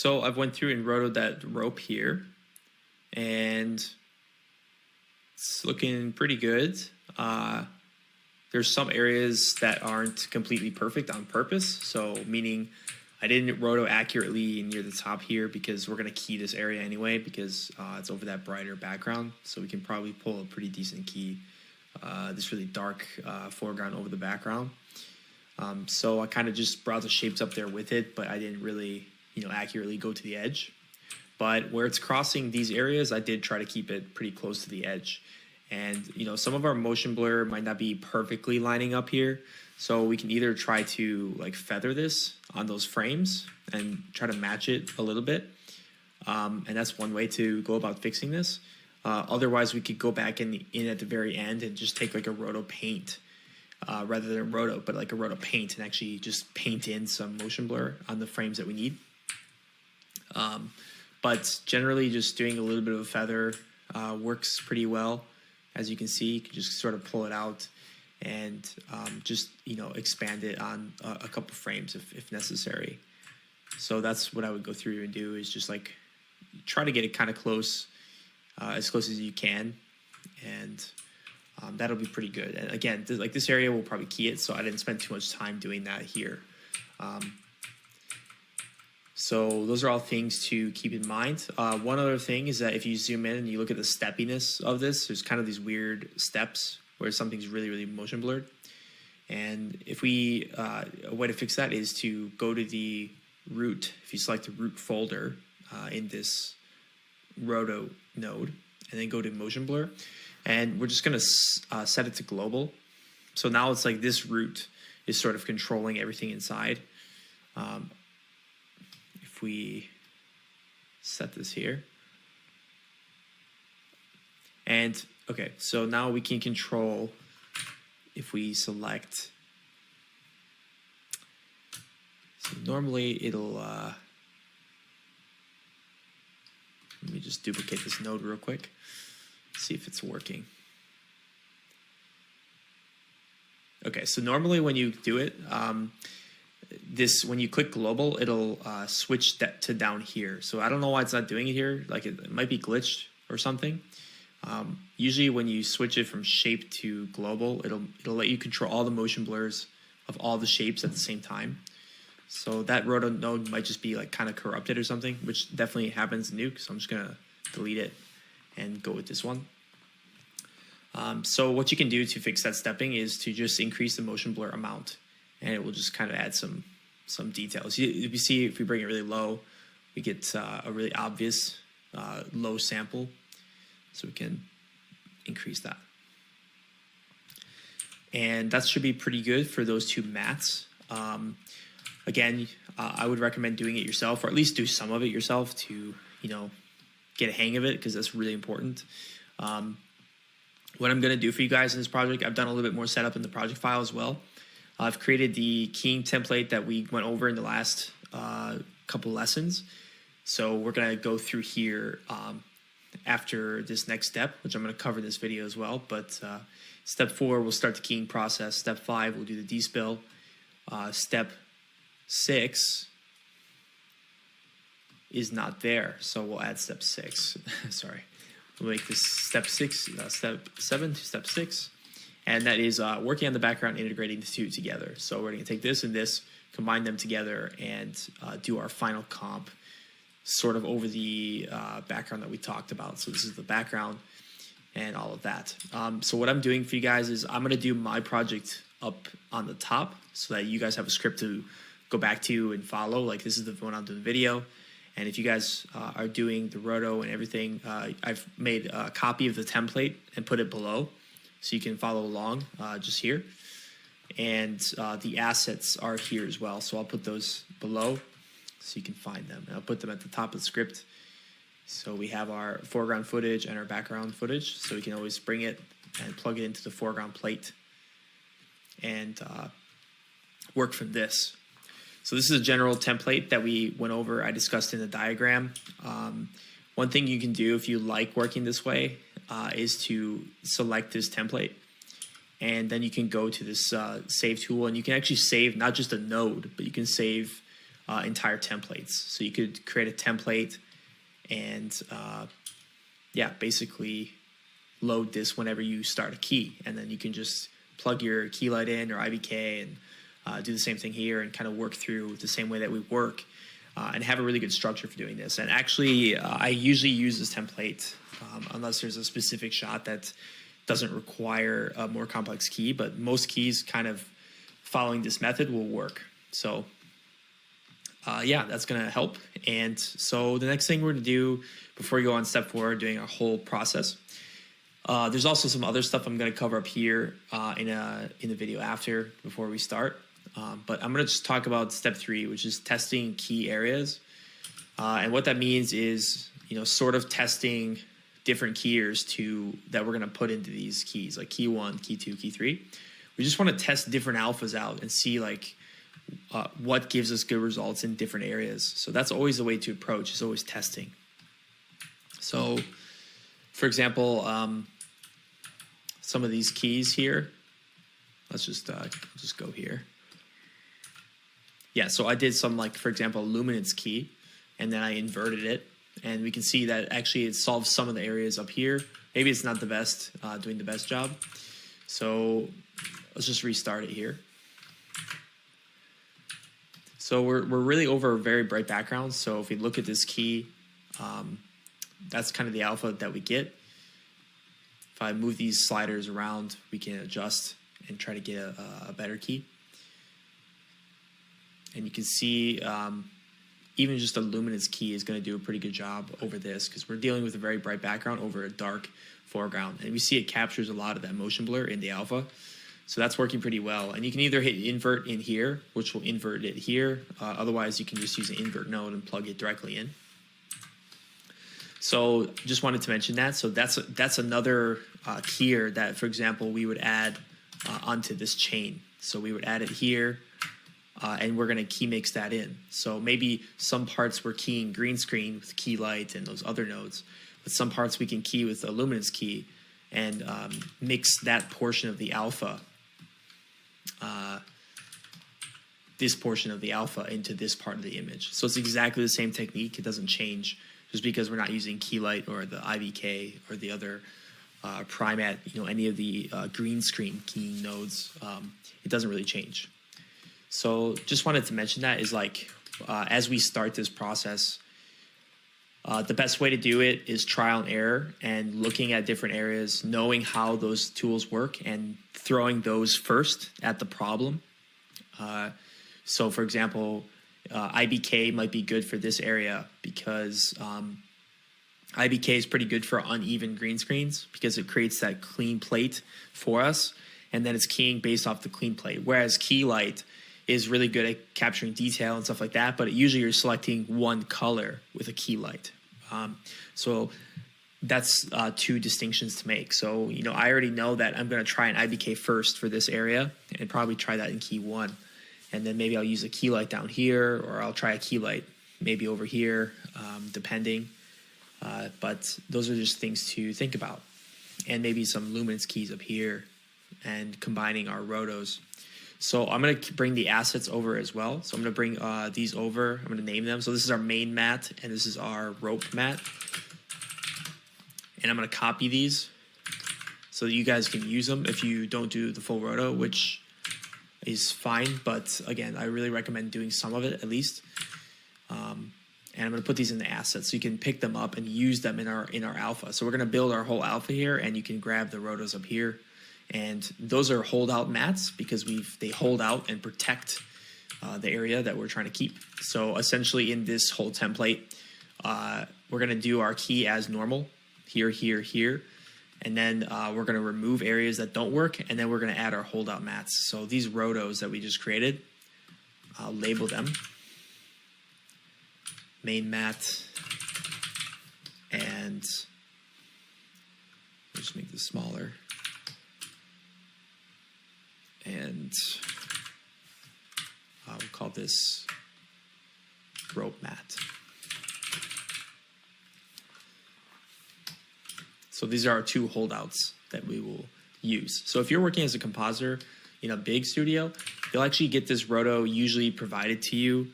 So I've went through and rotoed that rope here, and it's looking pretty good. There's some areas that aren't completely perfect on purpose. So meaning I didn't roto accurately near the top here because we're going to key this area anyway because it's over that brighter background. So we can probably pull a pretty decent key, this really dark foreground over the background. So I kind of just brought the shapes up there with it, but I didn't really, accurately go to the edge. But where it's crossing these areas, I did try to keep it pretty close to the edge. And, some of our motion blur might not be perfectly lining up here. So we can either try to feather this on those frames and try to match it a little bit. And that's one way to go about fixing this. Otherwise, we could go back in at the very end and just take a roto paint rather than roto, but a roto paint and actually just paint in some motion blur on the frames that we need. But generally just doing a little bit of a feather works pretty well. As you can see, you can just sort of pull it out and just, expand it on a couple frames if necessary. So that's what I would go through and do is just try to get it kind of close, as close as you can. And that'll be pretty good. And again, this area will probably key it, so I didn't spend too much time doing that here. So those are all things to keep in mind. One other thing is that if you zoom in and you look at the steppiness of this, there's kind of these weird steps where something's really, really motion blurred. And if a way to fix that is to go to the root. If you select the root folder in this roto node, and then go to motion blur, and we're just going to set it to global. So now it's this root is sort of controlling everything inside. If we set this here, and okay, so now we can control if we select. So normally it'll let me just duplicate this node real quick, see if it's working. Okay, so normally when you do it, when you click global, it'll switch that to down here. So I don't know why it's not doing it here. It might be glitched or something. Usually when you switch it from shape to global, it'll let you control all the motion blurs of all the shapes at the same time. So that roto node might just be kind of corrupted or something, which definitely happens in Nuke. So I'm just gonna delete it and go with this one. So what you can do to fix that stepping is to just increase the motion blur amount, and it will just kind of add some details. You see, if we bring it really low, we get a really obvious low sample. So we can increase that. And that should be pretty good for those two mats. Again, I would recommend doing it yourself, or at least do some of it yourself to, get a hang of it, because that's really important. What I'm going to do for you guys in this project, I've done a little bit more setup in the project file as well. I've created the keying template that we went over in the last couple lessons. So we're going to go through here after this next step, which I'm going to cover in this video as well. But step 4, we'll start the keying process. Step 5, we'll do the despill. Step 6 is not there, so we'll add step 6. Sorry. We'll make this step 6, step 7 to step 6. And that is working on the background, integrating the two together. So we're going to take this and this, combine them together, and do our final comp sort of over the background that we talked about. So this is the background and all of that. So what I'm doing for you guys is I'm going to do my project up on the top so that you guys have a script to go back to and follow. This is the one I'm doing the video. And if you guys are doing the roto and everything, I've made a copy of the template and put it below so you can follow along just here. And the assets are here as well. So I'll put those below so you can find them. And I'll put them at the top of the script. So we have our foreground footage and our background footage. So we can always bring it and plug it into the foreground plate and work from this. So this is a general template that we went over, I discussed in the diagram. One thing you can do if you like working this way is to select this template, and then you can go to this save tool, and you can actually save not just a node, but you can save entire templates. So you could create a template and yeah, basically load this whenever you start a key, and then you can just plug your key light in or IBK and do the same thing here and kind of work through the same way that we work and have a really good structure for doing this. And actually, I usually use this template unless there's a specific shot that doesn't require a more complex key, but most keys kind of following this method will work. So yeah, that's going to help. And so the next thing we're going to do before we go on step 4, doing our whole process, there's also some other stuff I'm going to cover up here in the video after, before we start. But I'm going to just talk about step 3, which is testing key areas. And what that means is, sort of testing different keyers that we're going to put into these keys, like key 1, key 2, key 3. We just want to test different alphas out and see like what gives us good results in different areas. So that's always the way to approach, is always testing. So for example, some of these keys here, let's just go here. Yeah, so I did some, like, for example, luminance key, and then I inverted it, and we can see that actually it solves some of the areas up here. Maybe it's not the best, doing the best job. So let's just restart it here. So we're really over a very bright background. So if we look at this key, that's kind of the alpha that we get. If I move these sliders around, we can adjust and try to get a better key. And you can see even just a luminance key is going to do a pretty good job over this, because we're dealing with a very bright background over a dark foreground. And we see it captures a lot of that motion blur in the alpha. So that's working pretty well. And you can either hit invert in here, which will invert it here. Otherwise, you can just use an invert node and plug it directly in. So just wanted to mention that. So that's another keyer that, for example, we would add onto this chain. So we would add it here, and we're going to key mix that in. So maybe some parts we're keying green screen with key light and those other nodes, but some parts we can key with a luminance key and mix that portion of the alpha, this portion of the alpha into this part of the image. So it's exactly the same technique. It doesn't change just because we're not using key light or the IBK or the other Primat, any of the green screen keying nodes. It doesn't really change. So just wanted to mention that is like, as we start this process, the best way to do it is trial and error and looking at different areas, knowing how those tools work and throwing those first at the problem. So for example, IBK might be good for this area because IBK is pretty good for uneven green screens because it creates that clean plate for us, and then it's keying based off the clean plate. Whereas key light is really good at capturing detail and stuff like that, but usually you're selecting one color with a key light. So that's two distinctions to make. So, I already know that I'm going to try an IBK first for this area and probably try that in key 1. And then maybe I'll use a key light down here, or I'll try a key light maybe over here, depending. But those are just things to think about. And maybe some luminance keys up here and combining our rotos. So I'm going to bring the assets over as well. So I'm going to bring these over. I'm going to name them. So this is our main mat, and this is our rope mat. And I'm going to copy these so that you guys can use them if you don't do the full roto, which is fine. But again, I really recommend doing some of it at least. And I'm going to put these in the assets so you can pick them up and use them in our alpha. So we're going to build our whole alpha here, and you can grab the rotos up here. And those are holdout mats because they hold out and protect the area that we're trying to keep. So essentially in this whole template, we're going to do our key as normal, here, here, here. And then we're going to remove areas that don't work, and then we're going to add our holdout mats. So these rotos that we just created, I'll label them. Main mat, and I'll just make this smaller. And we'll call this rope mat. So these are our two holdouts that we will use. So if you're working as a compositor in a big studio, you'll actually get this roto usually provided to you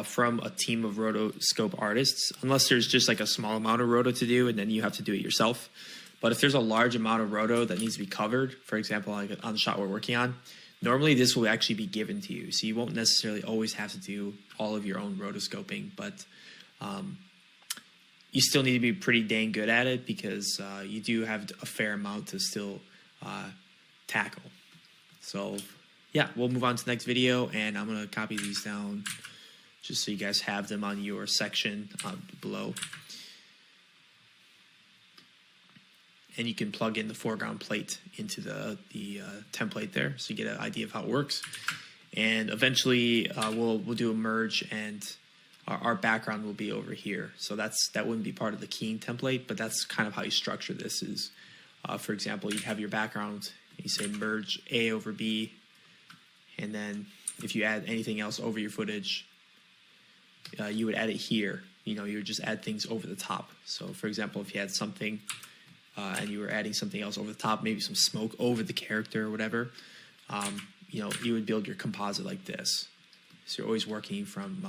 from a team of rotoscope artists, unless there's just like a small amount of roto to do and then you have to do it yourself. But if there's a large amount of roto that needs to be covered, for example, like on the shot we're working on, normally this will actually be given to you. So you won't necessarily always have to do all of your own rotoscoping, but you still need to be pretty dang good at it because you do have a fair amount to still tackle. So yeah, we'll move on to the next video, and I'm going to copy these down just so you guys have them on your section below. And you can plug in the foreground plate into the template there, so you get an idea of how it works. And eventually, we'll do a merge, and our background will be over here. So that wouldn't be part of the keying template, but that's kind of how you structure this. Is for example, you have your background, and you say merge A over B, and then if you add anything else over your footage, you would add it here. You would just add things over the top. So for example, if you had something and you were adding something else over the top, maybe some smoke over the character or whatever, you would build your composite like this. So you're always working from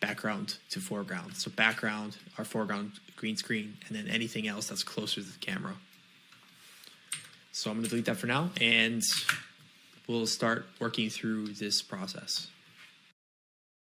background to foreground. So background, our foreground green screen, and then anything else that's closer to the camera. So I'm going to delete that for now, and we'll start working through this process.